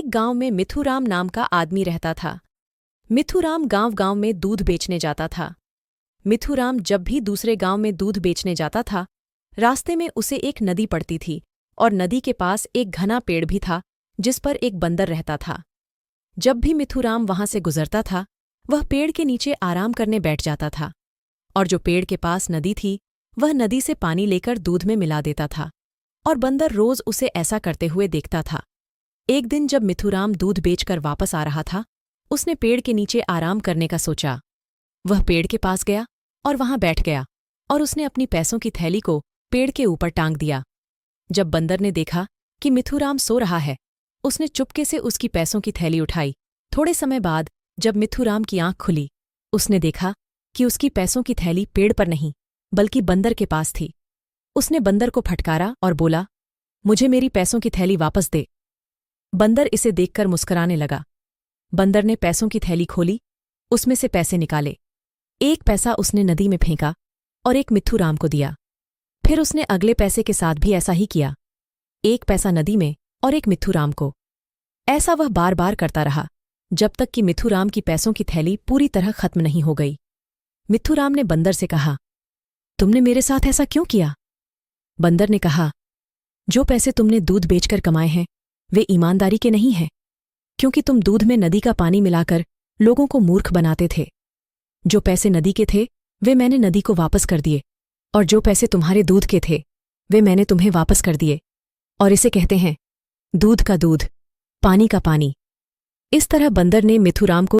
एक गांव में मिथुराम नाम का आदमी रहता था। मिथुराम गांव-गांव में दूध बेचने जाता था। मिथुराम जब भी दूसरे गांव में दूध बेचने जाता था, रास्ते में उसे एक नदी पड़ती थी और नदी के पास एक घना पेड़ भी था जिस पर एक बंदर रहता था। जब भी मिथुराम वहां से गुजरता था, वह पेड़ के नीचे आराम करने बैठ जाता था और जो पेड़ के पास नदी थी, वह नदी से पानी लेकर दूध में मिला देता था और बंदर रोज उसे ऐसा करते हुए देखता था। एक दिन जब मिथुराम दूध बेचकर वापस आ रहा था, उसने पेड़ के नीचे आराम करने का सोचा। वह पेड़ के पास गया और वहां बैठ गया और उसने अपनी पैसों की थैली को पेड़ के ऊपर टांग दिया। जब बंदर ने देखा कि मिथुराम सो रहा है, उसने चुपके से उसकी पैसों की थैली उठाई। थोड़े समय बाद जब मिथुराम की आंख खुली, उसने देखा कि उसकी पैसों की थैली पेड़ पर नहीं बल्कि बंदर के पास थी। उसने बंदर को फटकारा और बोला, मुझे मेरी पैसों की थैली वापस दे। बंदर इसे देखकर मुस्कुराने लगा। बंदर ने पैसों की थैली खोली, उसमें से पैसे निकाले। एक पैसा उसने नदी में फेंका और एक मिथुराम को दिया। फिर उसने अगले पैसे के साथ भी ऐसा ही किया, एक पैसा नदी में और एक मिथुराम को। ऐसा वह बार बार करता रहा जब तक कि मिथुराम की पैसों की थैली पूरी तरह खत्म नहीं हो गई। मिथुराम ने बंदर से कहा, तुमने मेरे साथ ऐसा क्यों किया? बंदर ने कहा, जो पैसे तुमने दूध बेचकर कमाए हैं वे ईमानदारी के नहीं हैं, क्योंकि तुम दूध में नदी का पानी मिलाकर लोगों को मूर्ख बनाते थे। जो पैसे नदी के थे वे मैंने नदी को वापस कर दिए और जो पैसे तुम्हारे दूध के थे वे मैंने तुम्हें वापस कर दिए। और इसे कहते हैं दूध का दूध, पानी का पानी। इस तरह बंदर ने मिथुराम को